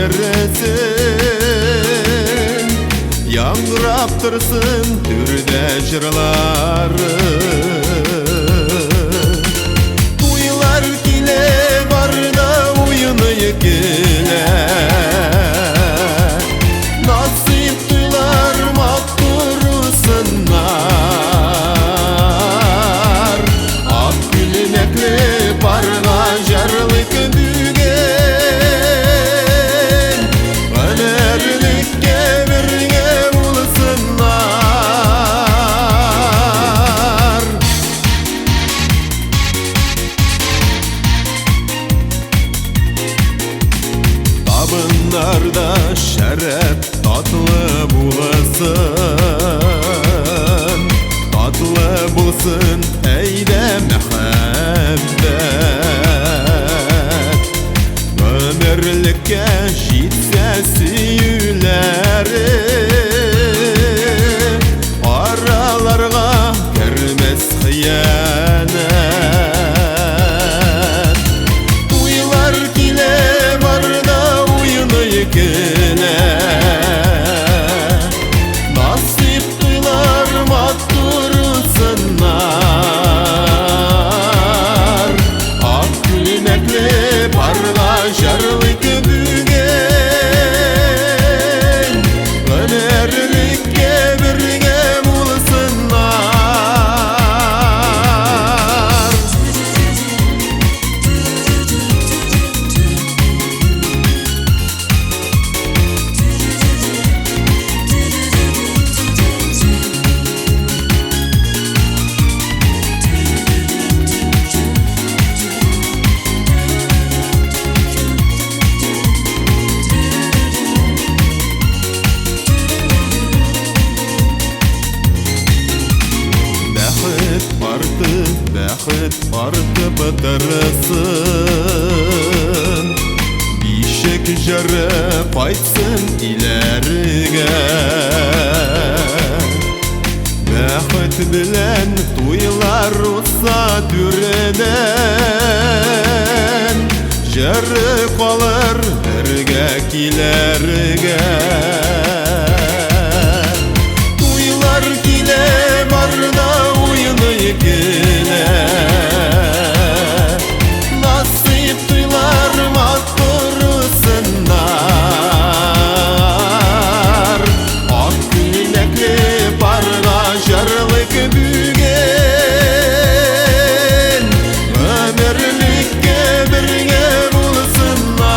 keresin, yangrap tırsın türde jırlары. Tuylar kile barda uyunu kile, nasip tuylar maktursunlar. Ak gülmekli parga jarlık bügen, önerlikke birge bulsunlar. Tabınlarda şeref tatlı bulasın, tatlı bulsun eyde mehabbet. Ömürlükке jitse süyüleri, aralarga kirmez hıyanet. Tuylar kile barda uyunu kile, nasip tuylar maktursunlar. Ak gülmekli parga jarlık bügen, önerlikke birge bulsunlar. Бәхет арты бітірсін, бишек жыры қайтсын илерге. Бәхет білән туйлар ұса түрінен, жыры қалыр бірге килерге. Туйлар киле барда uyunu kile, nasip tuylar maktursunlar. Ak gülmekli parga jarlık bügen, ömürlükke birge bulsunlar.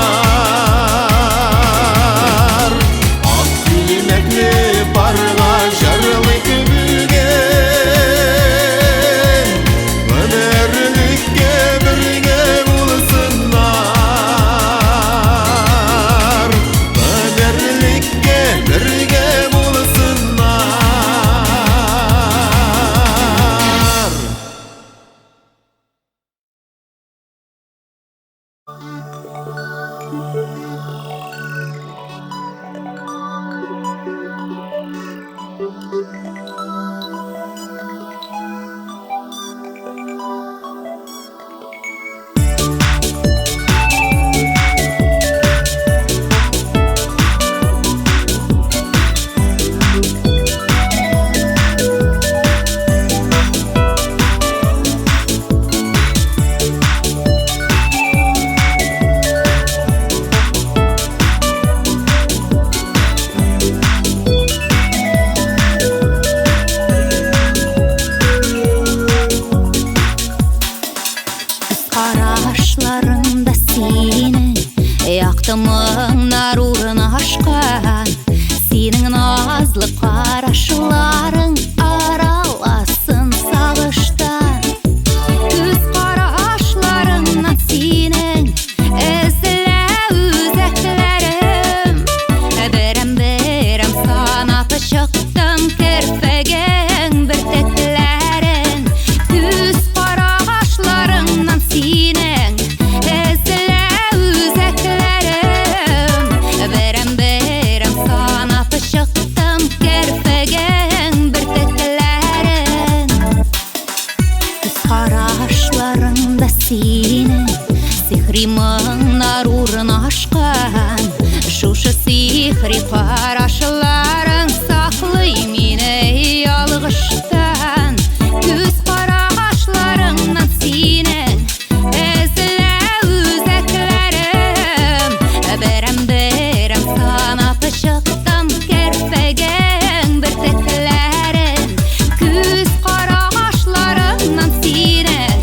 Сихри қарашыларың сақлый мені ялғыштан. Күз қарағашларыңнан сенің ізілі өзәклерім. Бірім-бірім санап шықтым керпеген бір тіклерін. Күз қарағашларыңнан сенің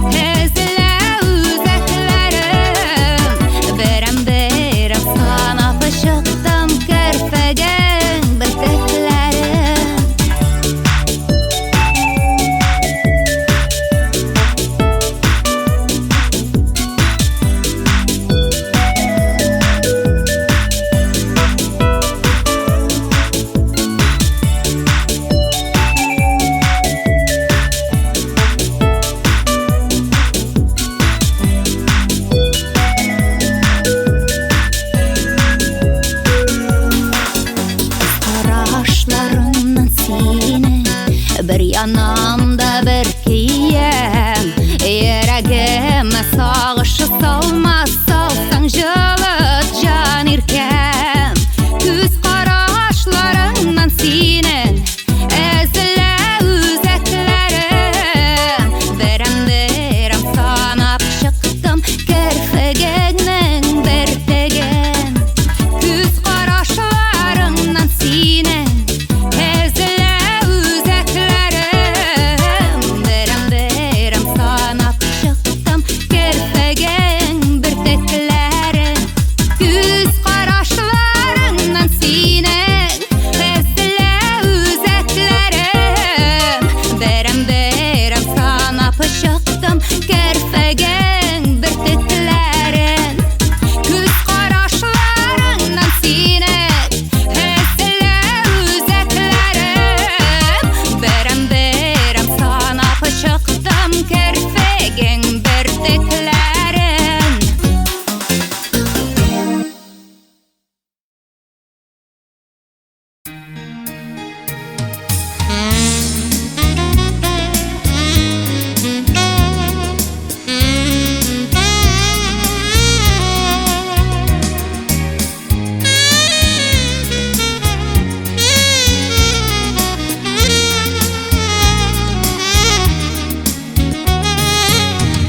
ізілі өзәклерім. Бірім-бірім санап шықтым керпеген бір тіклерін. Қарашларыңнан сені бір янамда бір кием. Ерегіме сағышы салмас, салсаң жылыт жан еркем. Күз қарашларыңнан сенің ізілі өзәклерім. Бірім-бірім санап шықтым керпегеннің бір теген. Күз қарашларыңнан сенің ізілі өзәклерім. Бірім-бірім санап шықтым керпеген бір текілерін. Күз қарашларыңнан сенің ізілі өзәклерім. Бірім-бірім санап шықтым керпеген бір текілерін. Күз қарашларыңнан сенің ізілі өзәклерім. Бірім-бірім санап шықтым керпеген бір текілерін.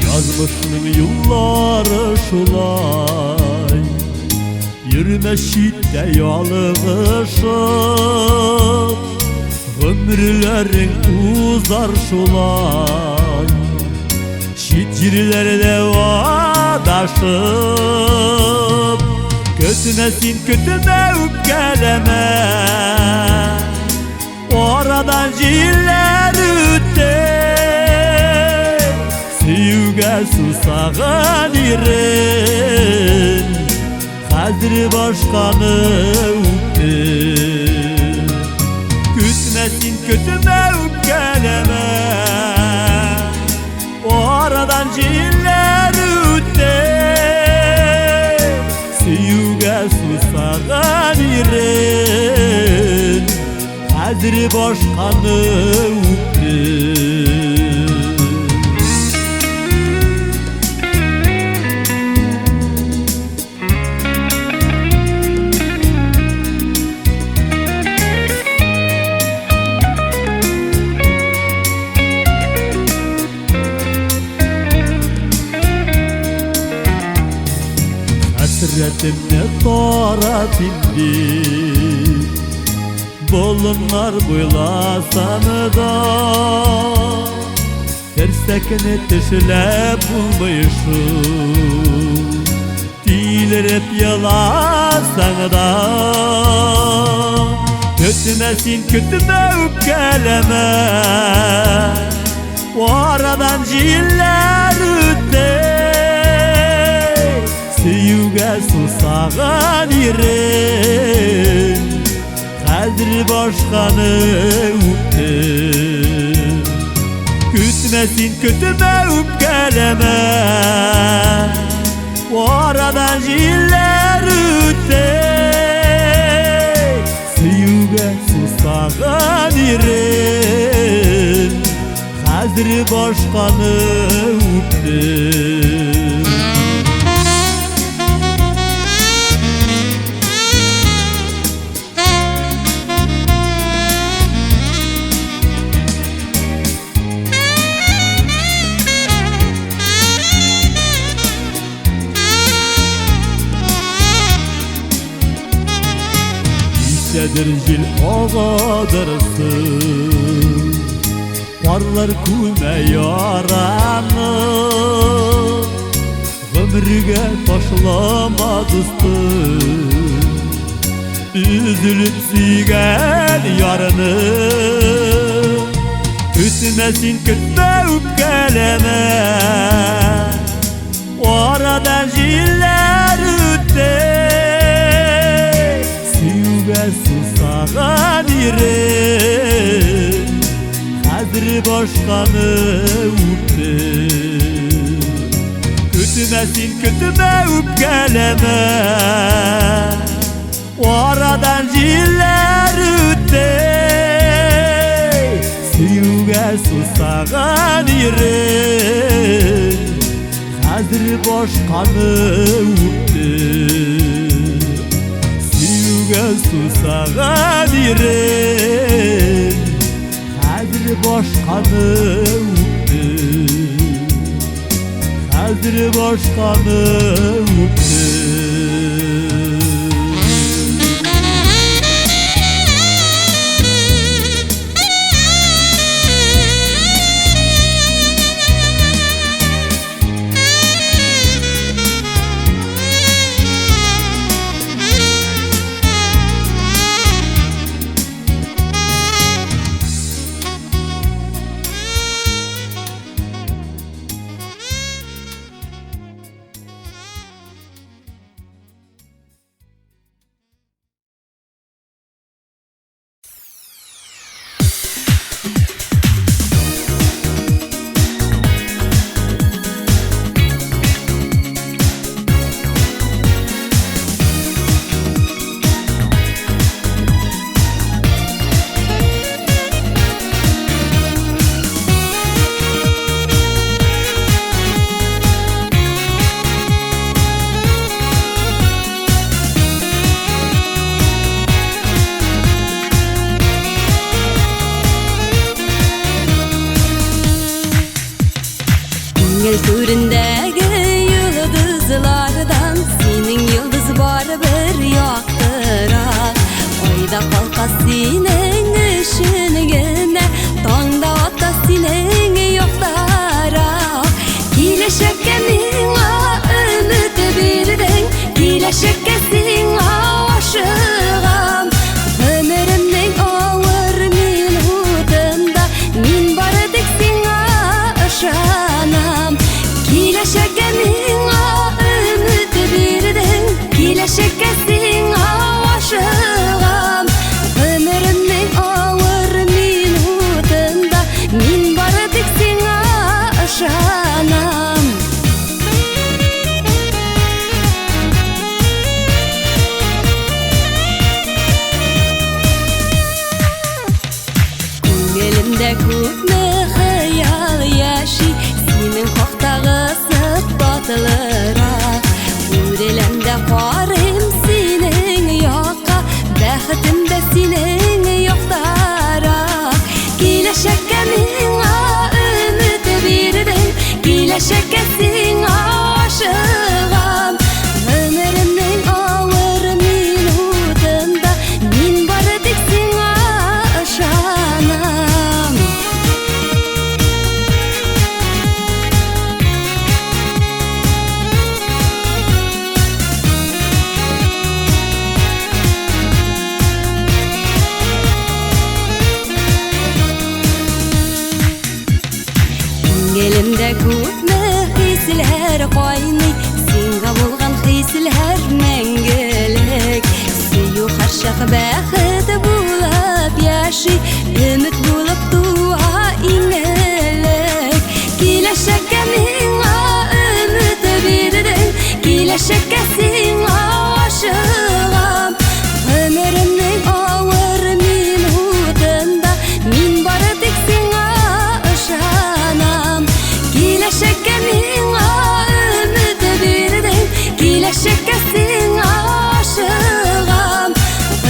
Yazmışның yılları şulay, yürüme şidde yalığışıp. Ömürlerin uzar şulay, şid jirlerde vadaşıp. Kötümesin kötüme öpkeleme, oradan jiller ütte. Sevge susağın irin, hazır başkanı öptü. Küsmesin kötüme öpkeleme, oradan jiller ütte. Sevge susağın irin, hazır başkanı öptü. Hasretimle taraf indi, bolunlar boylasanı da. Tersekini tişilep bulmayışım, dilirip yalasanı da. Kötümesin kötüme öpkeleme, o aradan jiller ütte. Sevge susağın irin, hazır başkanı öptü. Küsmesin kötüme öpkeleme, o aradan jiller ütte. Sevge susağın irin, hazır başkanı öptü. Esedir jil oğadırsın Varlar küme yaranı Ömrüge taşlamadısın Üzülüp siygen yarını Kütmesin kütme üpkeleme Oradan jiller ütte Siyuge susagan irin Hazır başkanı üpte Kütmesin kütme üpkeleme Oradan jiller ütte Siyuge susagan irin Hazır başkanı üpte Siyuge susagan irin Hazır başkanı üpte Hazır başkanı üpte Gel türündeki yıldızlardan Senin yıldız var bir yaktırak Ayda kalka senin ışığına Tağda ata senin yoktarak Kileşekke minga ümit birdin Kileşekke singa aşığam Ömrümün ağır minutunda Min barıdık singa aşanam Kileşekke minga ümit birdin Kileşekke singa aşığam Ömrümün ağır minutunda Min barıdık singa aşanam Elimde küpme hayal yaşı Senin koktağı sıfatlara Ürelemde qarım senin yoqqa Bəxtimdə senin yoxdara Kileşekke minga ümit birdin Kileşekke singa aşığam Ömrümün ağır minutunda Min barıdık singa aşanam Elimde küpme hisler qaynay Senga bolgan hisler мәңгілік Süyü qarşaq bəxit bulab yaşı Ümit bulab dua iңілік Kileşekke minga ümit birdin Kileşekke singa aşığam Ömrümün ağır minutunda Min barıdık singa aşanam Kileşekke minga ümit birdin Kileşekke singa aşığam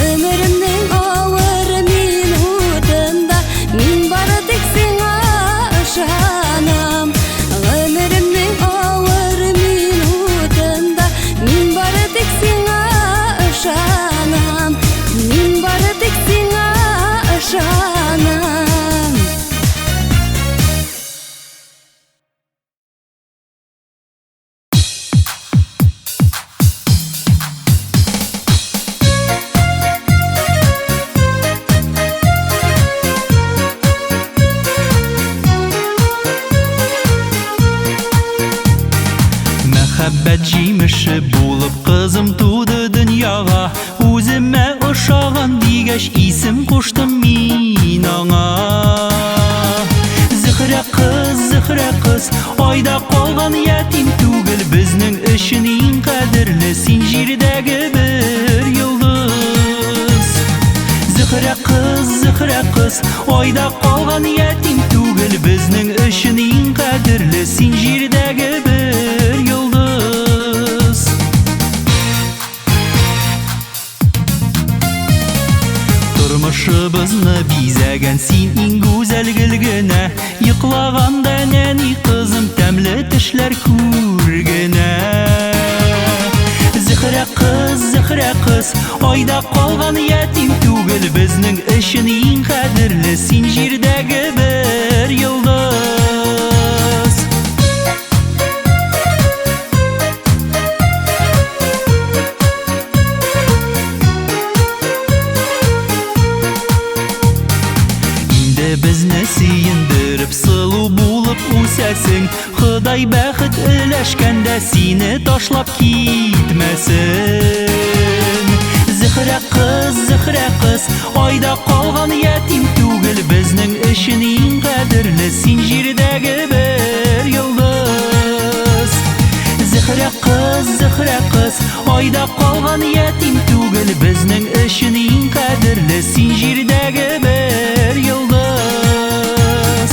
Ömrümün ağır minutunda Min barıdık singa aşanam Ömrümün ağır minutunda Min barıdık singa Үзіме ұшаған дигәч исем қоштым мин аңа. Зөһрә кыз, айда қалған ятим түгел, безнең өчен иң кадерле син җирдәге бер йолдыз. Зөһрә кыз, айда қалған ятим түгел, безнең өчен иң кадерле син җирдәге бер йолдыз. Тормышыбызны бизәгән син иң гүзәл гөлгенә, йоклаганда нәни кызым тәмле төшләр күргенә. Зөһрә кыз, айда калган ятим түгел, безнең өчен иң кадерле син җирдәге бер йолдыз. Безне сөендереп сылу булып үсәсең, Ходай бәхет өләшкәндә сине ташлап китмәсен. Зөһрә кыз, айда калган ятим түгел, безнең өчен иң кадерле син җирдәге бер йолдыз. Зөһрә кыз, айда калган ятим түгел, безнең өчен иң кадерле син җирдәге бер йолдыз.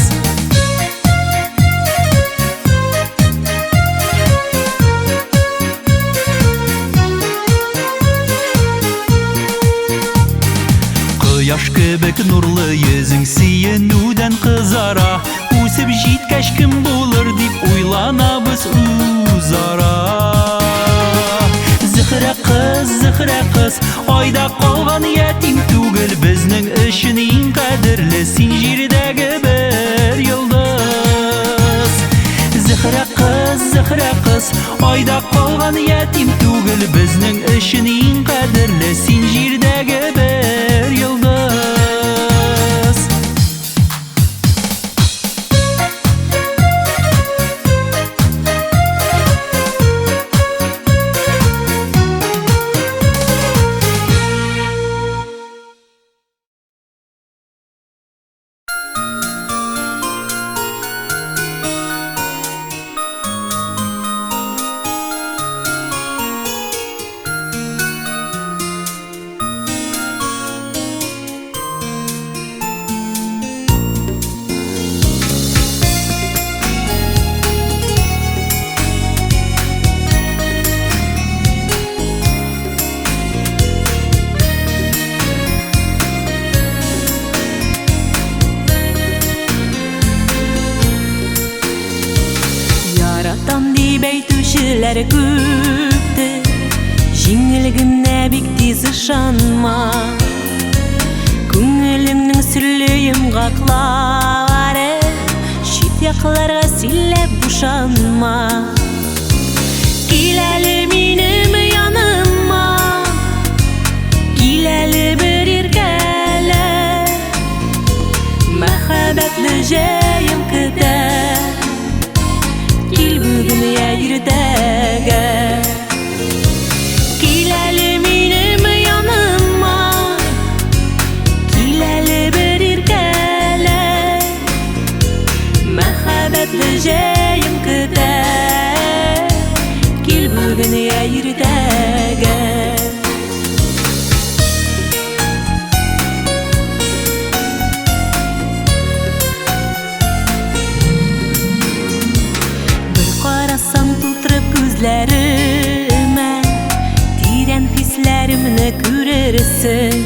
Кояш кебек нурлы йөзең сөенүдән кызара, үсеп җиткәч кем булыр дип уйланабыз үзара. Зөһрә кыз, айда калган ятим түгел, безнең өчен иң кадерле син җирдәге бер йолдыз. Зөһрә кыз, айда калган ятим түгел, безнең өчен иң кадерле син җирдәге бер йолдыз. Күпті жеңілгіне бик тиз ышанма, күңелімнің сүрлейім қақлары, шет яқларға сөйлеп бушанма. Кел әлі менің яныма, кел әлі бір еркәлі, мәхәббәтлі жайым күтер. Кел бүгін ертегі, кел әлі менің яныма, кел әлі бір еркәлі, мәхәббәтлі жайым күтер. Кел бүгін ертегі. Күзләремә тирән хисләремне күрерсең,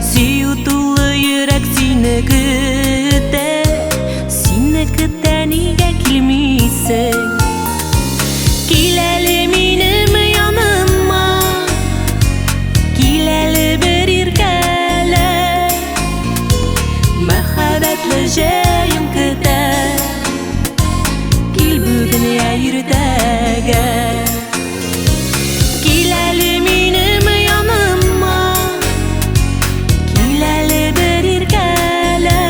сөю тулы йөрәк сине көтә, сине көтә, нигә килмисең? Кил әле минем яныма, кил әле бер иркәле, мәхәббәтле җәем көтә. Кил бүген иртәгә, кил әле минем яныма, кил әле бер иркәле,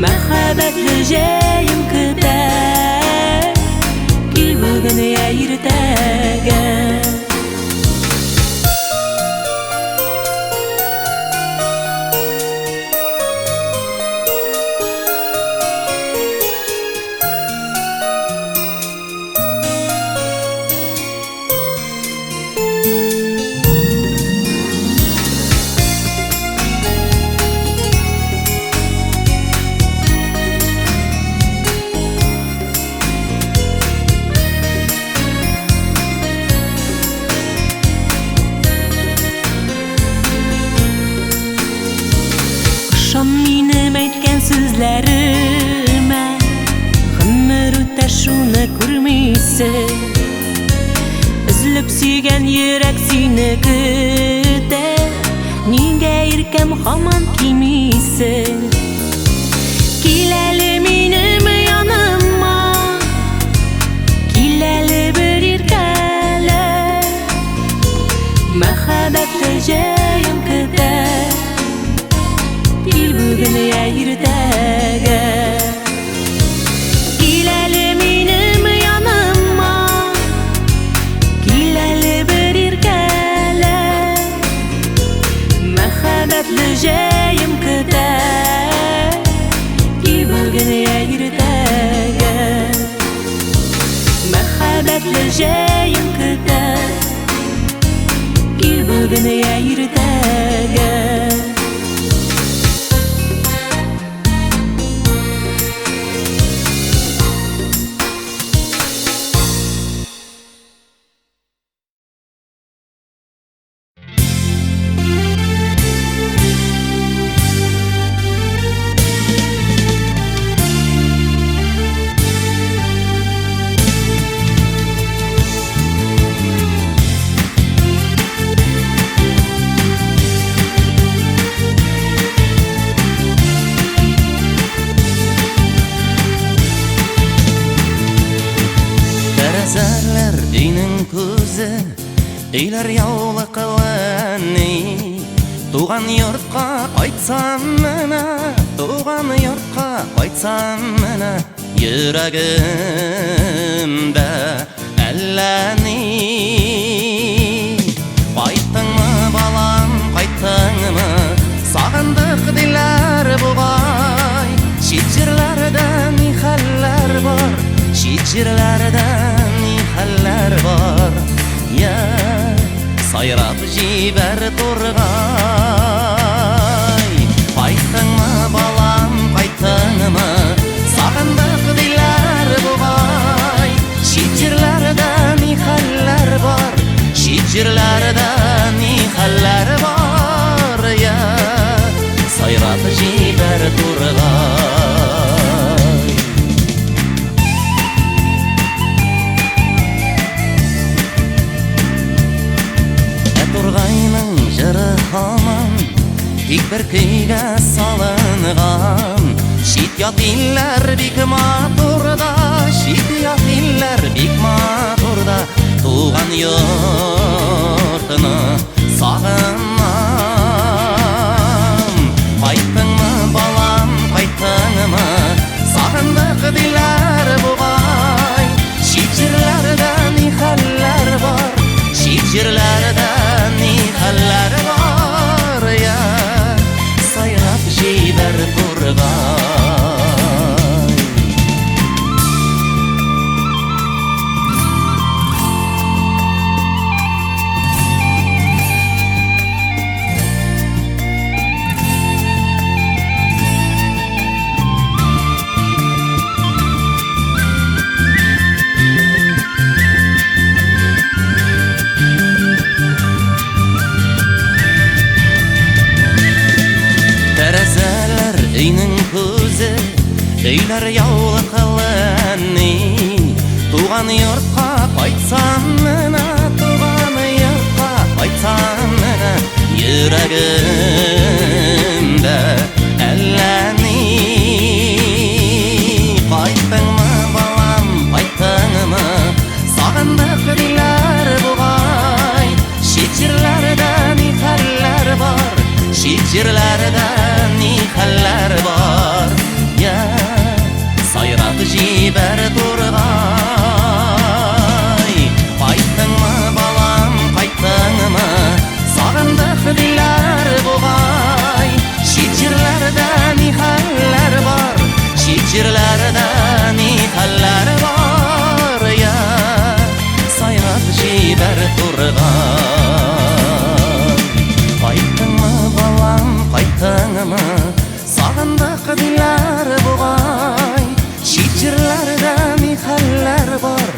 мәхәббәтле җәем көтә. Кил бүген иртәгә. кимисен Үзіліп сүйген йөрәк сине көтә Нигә иркәм һаман кимисен Кил әле минем яныма Кил әле бер иркәле Мәхәббәтле җәем көтә Кил бүген иртәгә Кил әле минем яныма Кил әле бер иркәле Мәхәббәтле җәем көтә Кил бүген иртәгә Мәхәббәтле җәем көтә Кил бүген иртәгә Тәрәзәләр өйнең күзе, өйләр яулы кылыны. Туган йортка кайтсам менә, туган йортка кайтсам менә, йөрәгемдә әллә ни. Кайттыңмы балам, кайттыңмы, сагындык диләр бугай. Чит җирләрдә ни хәлләр бар, чит җирләрдә ни хәлләр бар. Я сайрап җибәр тургай. Кайттыңмы балам, кайттыңмы, сагындык диләр бугай. Чит җирләрдә ни хәлләр бар, чит җирләрдә ни хәлләр бар. Я сайрап җибәр тургай. Тургайның җыры һаман тик бер көйгә салынган. Чит ят илләр бик матурда, чит ят илләр бик матурда, туган йортны сагынам. Кайттыңмы балам, кайттыңмы, сагындык диләр бугай. Чит җирләрдә ни хәлләр бар, чит җирләрдә ни хәлләр бар. Я сайрап җибәр тургай. Тәрәзәләр өйнең күзе, өйләр яулы кылыны. Туган йортка кайтсам менә, туган йортка кайтсам менә, йөрәгемдә әллә ни. Кайттыңмы балам, кайттыңмы, сагындык диләр бугай. Чит җирләрдә ни хәлләр бар, чит җирләрдә ни хәлләр бар. Я сайрап җибәр тургай. Кайттыңмы балам, кайттыңмы, сагындык диләр бугай. Чит җирләрдә ни хәлләр бар, чит җирләрдә ни хәлләр бар. Я сайрап җибәр тургай. Кайттыңмы балам, кайттыңмы, сагындык диләр бугай. Чит җирләрдә ни хәлләр бар,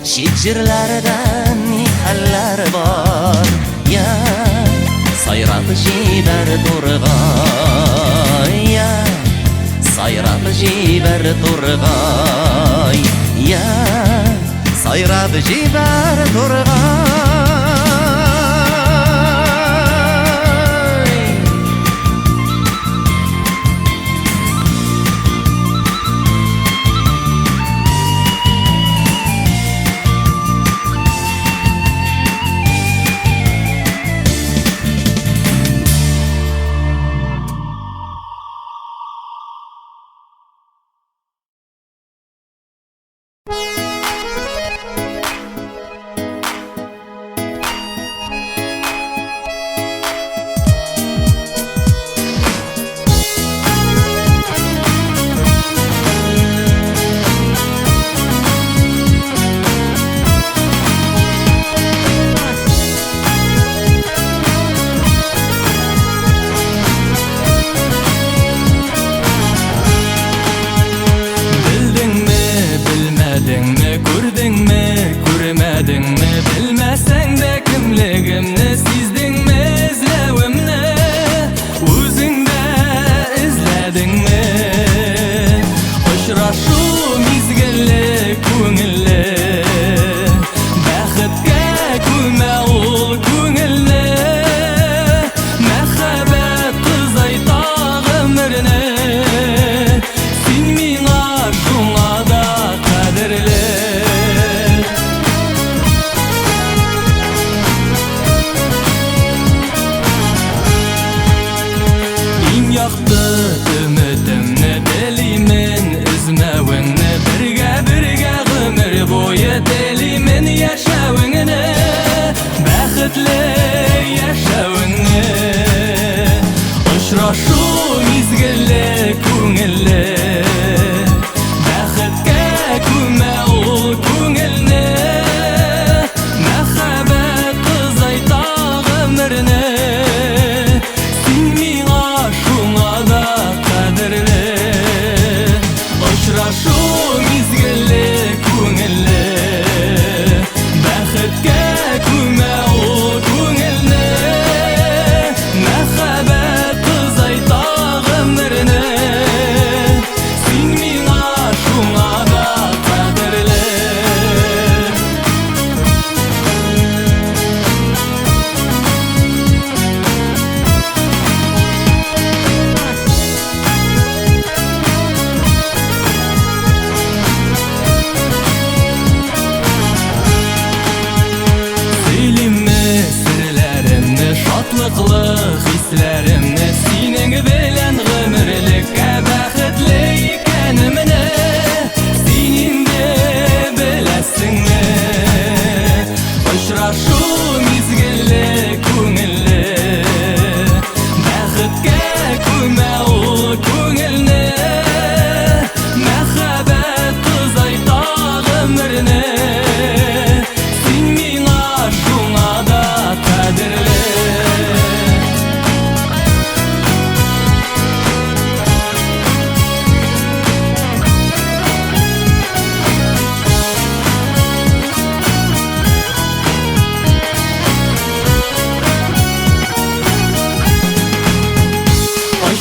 чит җирләрдә ни хәлләр бар. Я сайрап җибәр тургай. Я сайрап җибәр тургай. Я сайрап җибәр тургай.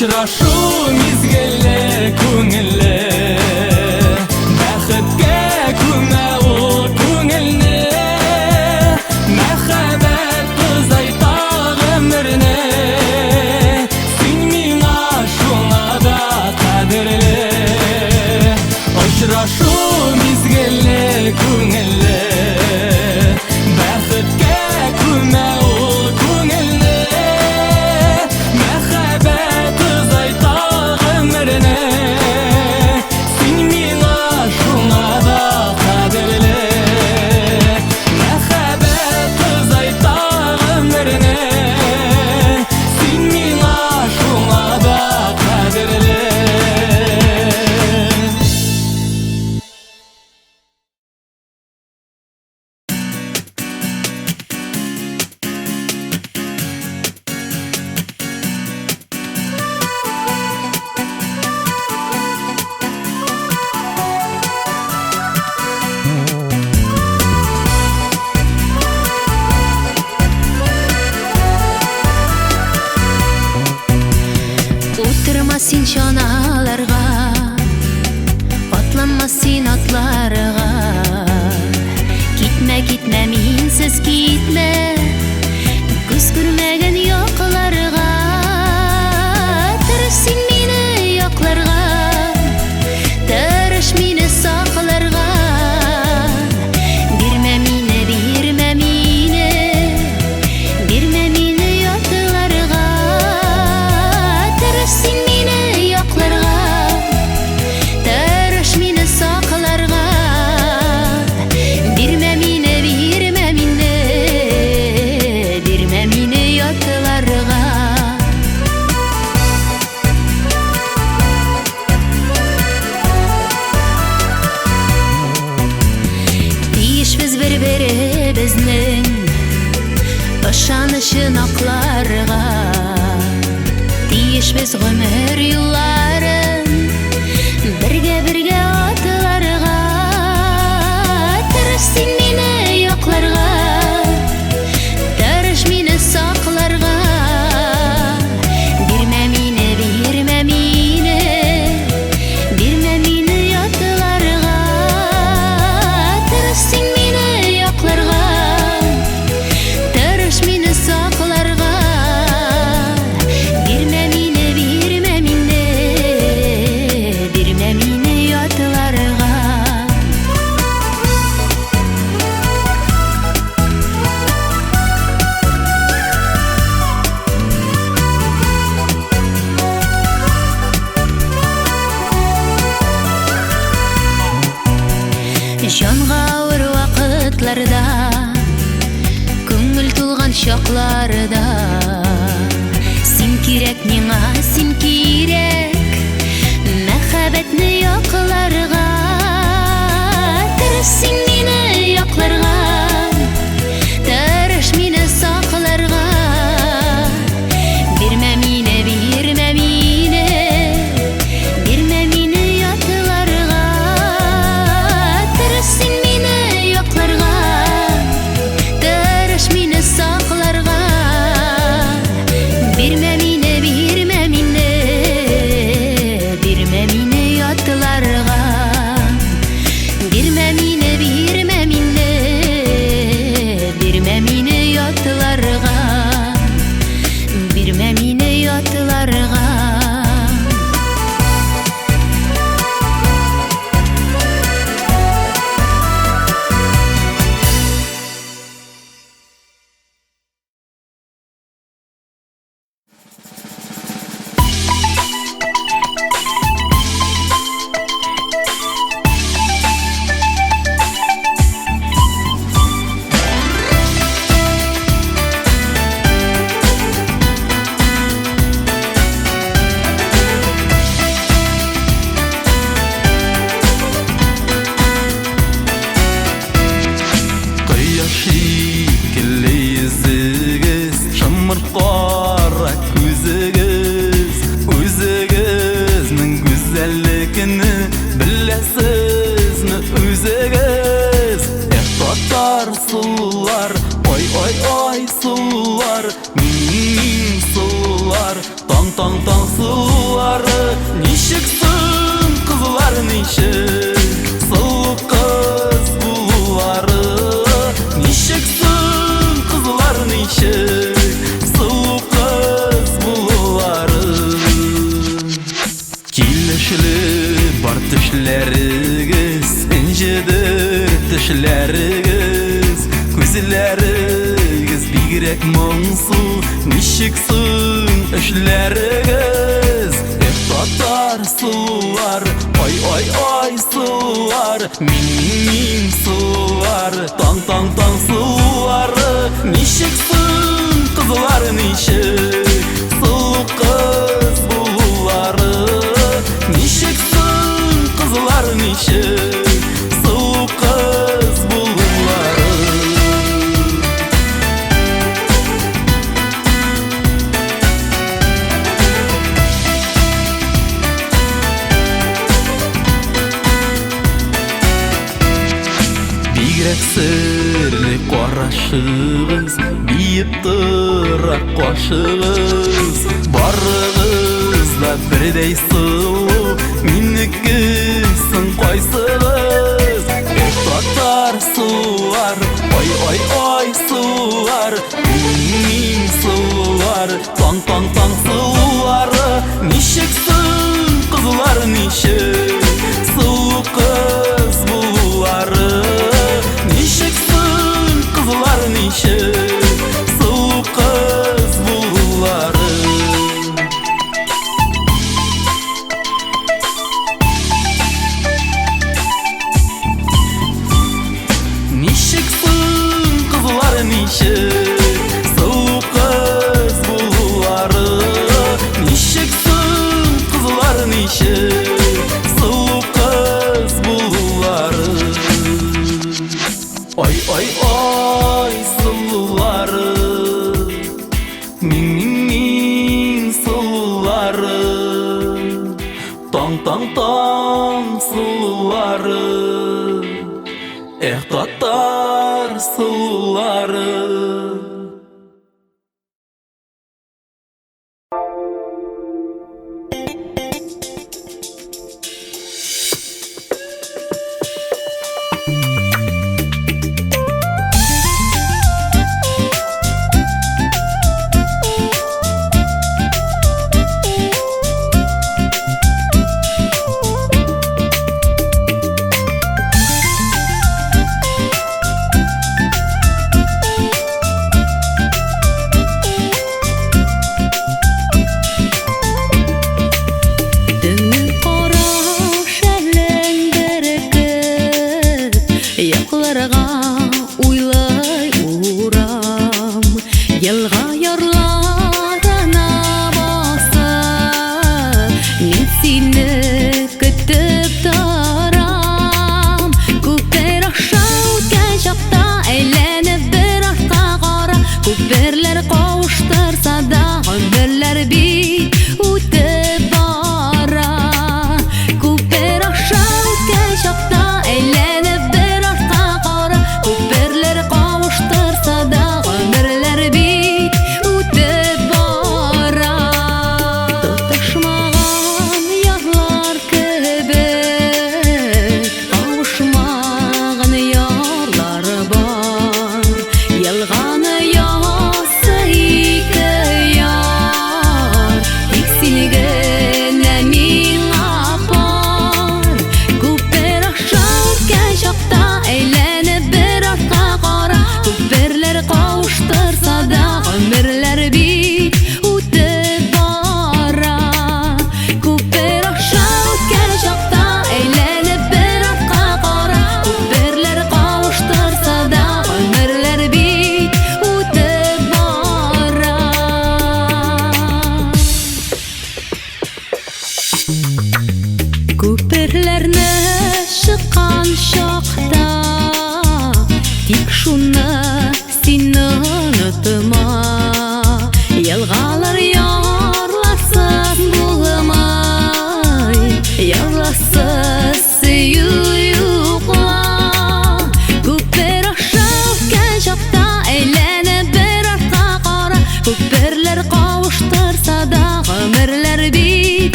Очрашу мизгелле күңелле, бәхеткә күмә ул күңелне, мәхәббәт кызайта гомерне, син миңа шуңа да кадерле. Очрашу мизгелле күңелле, бәхеткә күмә ул күңелне, мәхәббәт кызайта гомерне, син миңа шуңа да кадерле. Мәхәббәт кызайта гомерне, син миңа шуңа да кадерле. Утырма син чаналарга, атланма син атларга, bilmez gitme Göz görmegen yoklarga Tırış sen meni yoklarga Tırış meni saklarga Birme meni yotlarga Tırış sen meni yoklarga Tırış meni saklarga Birme meni yotlarga Biz bir-biribizning ышанышын акларга Тиешбез гомер юлларын Бирге атларга Тырыш сен мени якларга Тырыш мени сакларга Бирме мени ятларга Тырыш сен мени якларга Тырыш мени сакларга Бирме мени ятларга Жанга ауыр вакытларда Көңіл тулган шакларда Сен кирәк миңа, сен кирәк Мәхәббәтне якларга Тырыш сен мени якларга Тырыш мени сакларга Бирме мени ятларга Тырыш сен мени якларга Тырыш мени сакларга Бирме мени ятларга Бирме мени ятларга Бирме мени ятларга Төшләрегез инҗедер төшләрегез Күзләрегез бигрәк моңсу Ничек соң эшләрегез Татар сулар Ай сулар Мин сулар Таң сулар Ничек соң кызлар ничек Сулу кыз булулары Ничек кызлар ничек Сулу кыз булулары Бигрәк серле карашыгыз Биеп тора кашыгыз Барыгыз да бердәй сылу Минекесен кайсыгыз Татар сулар Ай сылулар, мин сылулар, таң сылулары, нишексің қызлар, нишек сылу қыз бұлары, нишексің қызлар, нишек сылу қыз бұлары. Нишексің қызлар, нишек сылу қыз бұлары, нишексің қызлар, нишек сылу қыз бұлары. Ой, сылулары, мин сылулары, таң сылулары, татар сылулары.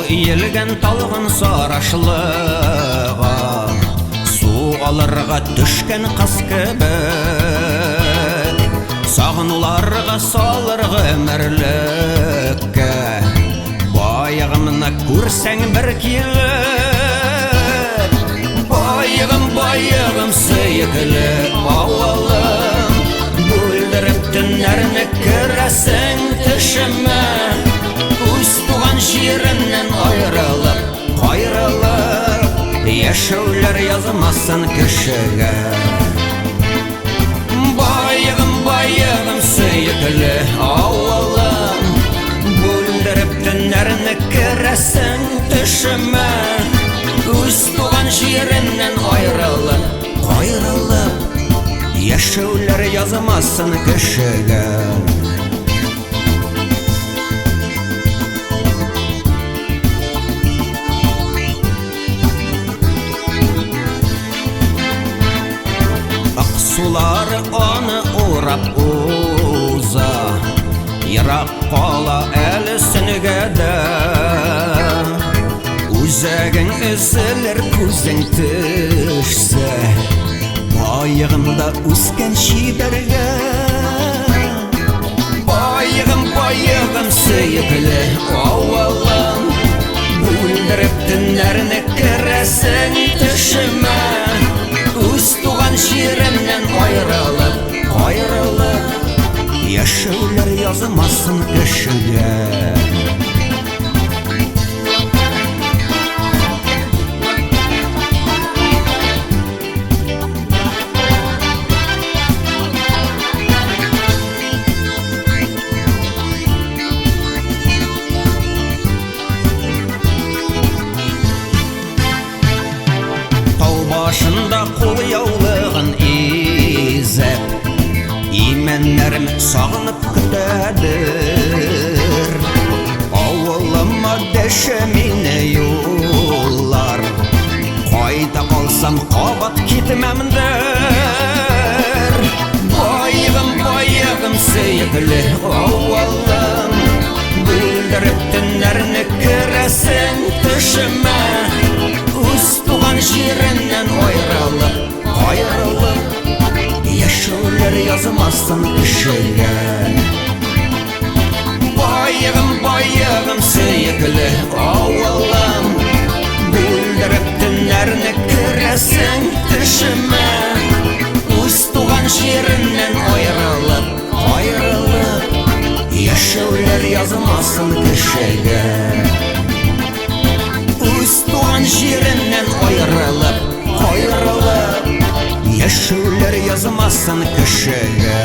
Иелген талғын сарашлыға, су алырға түшкен қас кебек, сағынуларға салырға мәрлікке, байығымны көрсең бір келіп, байығым сейгілі ауалым, бөлдіріп түнәрні кірәсің түшіме, үз туған жері Яшәүләр язмасын кешегә. Байыгым сөйкеле авылым, бүлдереп төннәрне керәсең төшемә. Үз туган җиреннән айрылып, яшәүләр язмасын кешегә. Сулары аны урап уза, ерак кала әле сөнегәдә. Үзәгең өзелер күзең төшсә, байыгымда үскән чибәргә. Байыгым сөйкеле авылым, бүлдереп төннәрне керәсең төшемә. Үз туган җиремнән айрылып, яшәүләр язмасын кешегә. Башында кул яулыгын изеп, имәннәрем сагынып көтәдер. Авылыма дәшә мине юллар, кайда калсам кабат китмәмдер. Байыгым сөйкеле авылым, бүлдереп төннәрне керәсең төшемә. Үз туган җиреннән айрылып, яшәүләр язмасын кешегә. Байыгым сөйкеле авылым, бүлдереп төннәрне керәсең төшемә. Үз туган җиреннән айрылып, яшәүләр язмасын кешегә. Үз туган җиреннән айрылып, яшәүләр язмасын кешегә.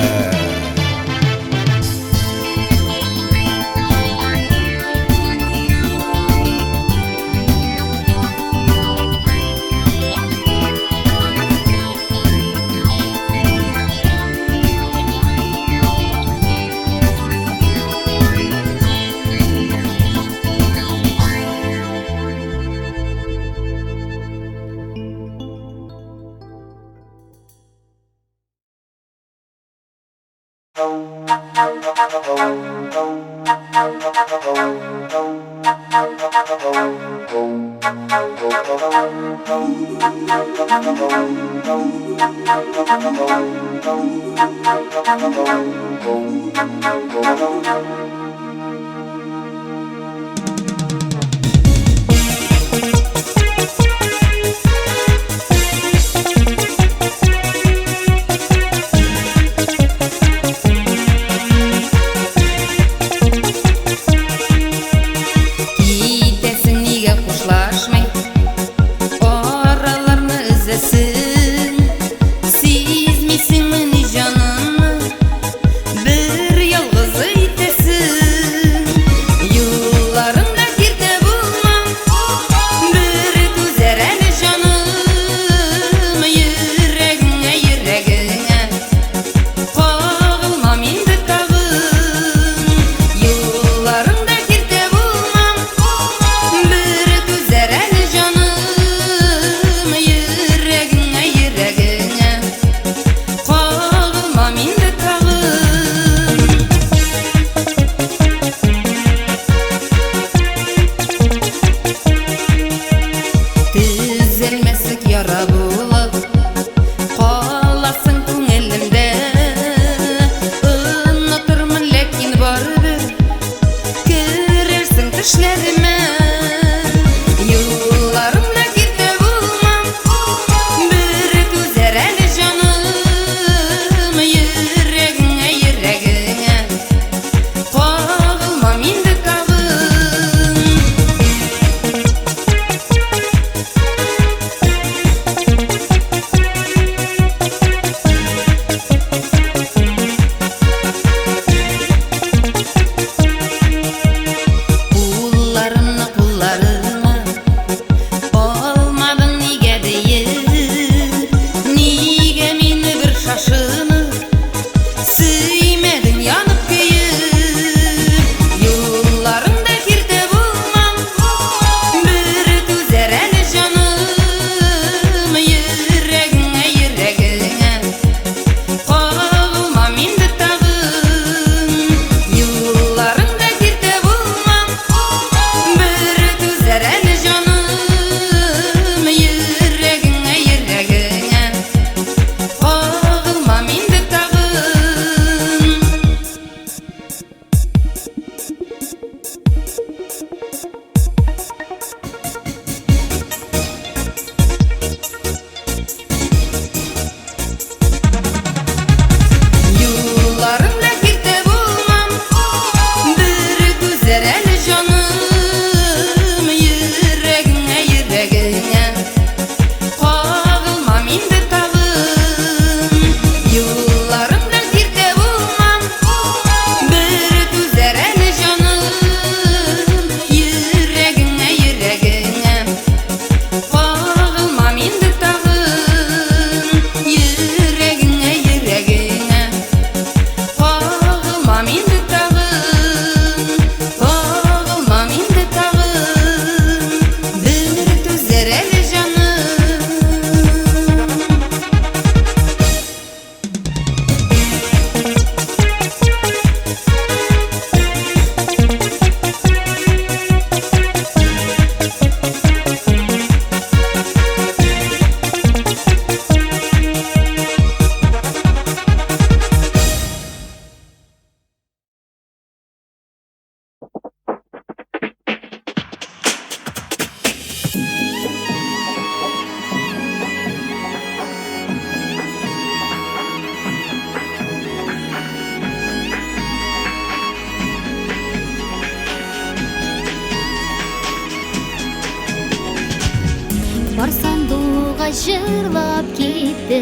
Кар сандуға жырлап кетті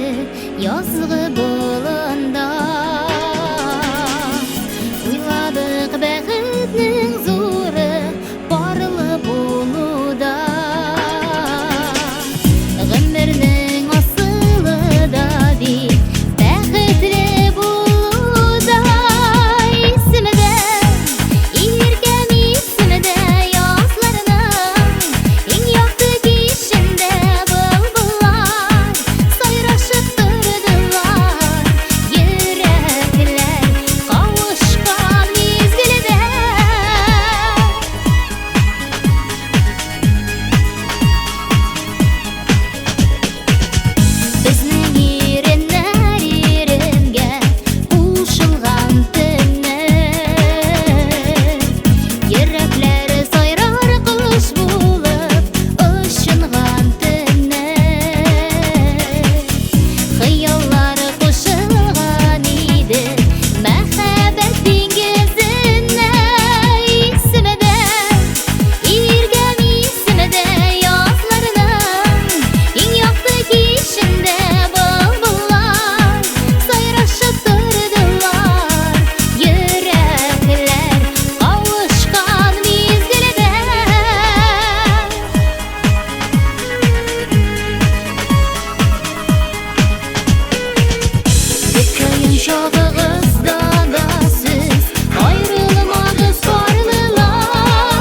Язғы болында Ойладық бәғітнің зоры Барлы болуда Ғымырның асылы да бек Бәғітлі болуда Исімді, еркем исімді Язларының ең яқты кешінде Бұлбұлар сайрашып тұрдылар Йөрәкләр қауышқан мезгілде Біздің ерінер ерінге қушылған түні Йөрәкләр сайрар құш болып ұшынған түні Хыяллар қошылған еді мәхәббәт деңгізіне Исімді, еркем исімді Язларының ең яқты кешінде Бұлбұлар сайрашып тұрдылар Йөрәкләр қауышқан мезгілде Көйін шағығызда да сіз Айрылмағыз барлылар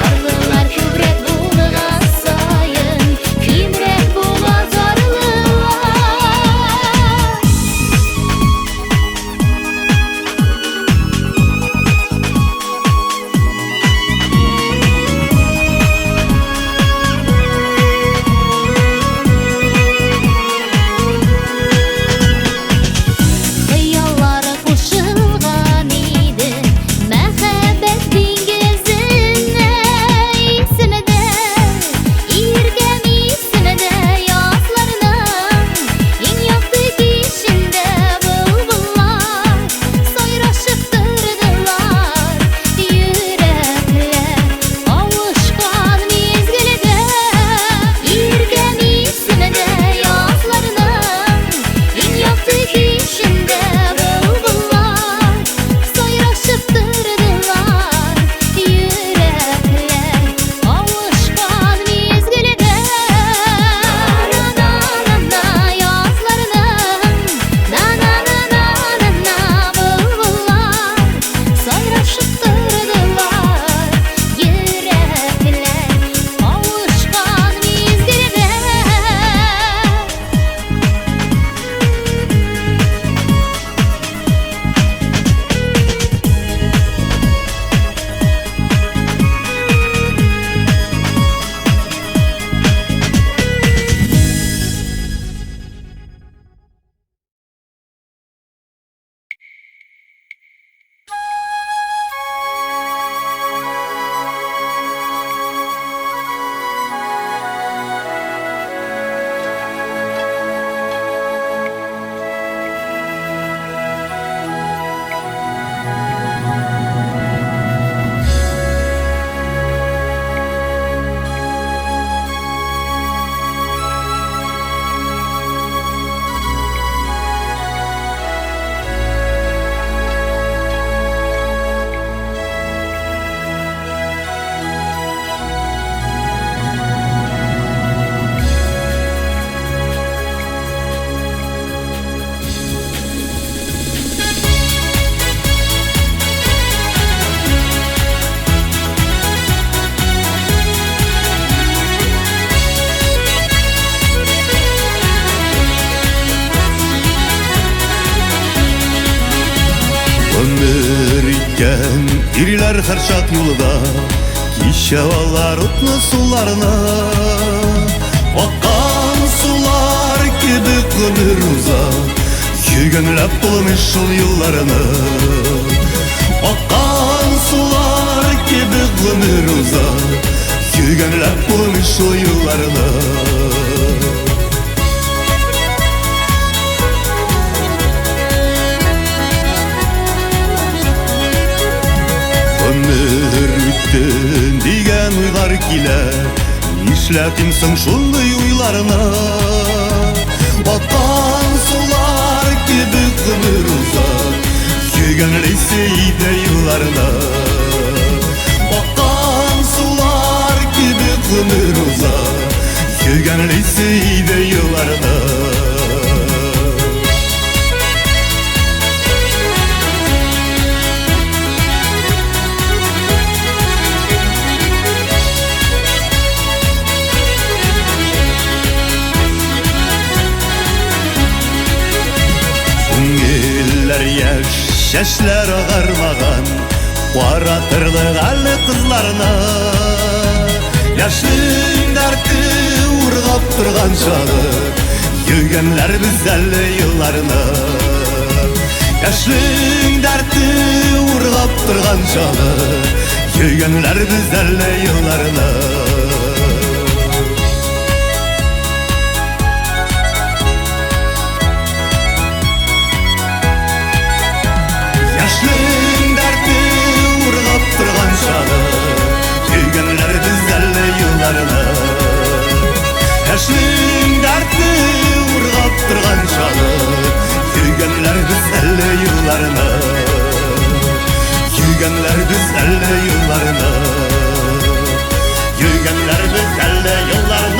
Барлылар көбірек болған сайын Күйімірек бола зарлылар Хыяллар қошылған еді мәхәббәт деңгізіне Исімді, еркем исімді Язларының ең яқты кешінде Бұлбұлар сайрашып тұрдылар Йөрәкләр қауышқан мезгілде Еркем исімді Язларының ең яқты кешінде Бұлбұлар сайрашып тұрдылар Йөрәкләр қауышқан мезгілде На-на-на-на Язларының На-на-на-на-на Бұлбұлар сайрашып тұрдылар Йөрәкләр қауышқан мезгілде Ömür иткен ирлер һәр шат юлда Кичә алар утны суларына Аккан сулар кебек гомер уза Йөгәнләп булмый шул юлларына Аккан сулар кебек гомер уза Йөгәнләп булмый шул юлларына Ömür үтте дигән уйлар килә Нишләтимсең шундый уйларны Аккан сулар кебек гомер узар Йөгәнлесе иде юлларны Аккан сулар кебек гомер узар Йөгәнлесе иде юлларны Күңелләр яшь, чәчләр агармаган Каратырлык әле кызларны Яшьлек дәрте ургап торган чагы Йөгәнләр без әле елларны Яшьлек дәрте ургап торган чагы Йөгәнләр без әле елларны Йөгәнләр без әле юлларны Яшьлек дәрте ургап торган чагы Йөгәнләр без әле юлларны Йөгәнләр без әле юлларны Йөгәнләр без әле юлларны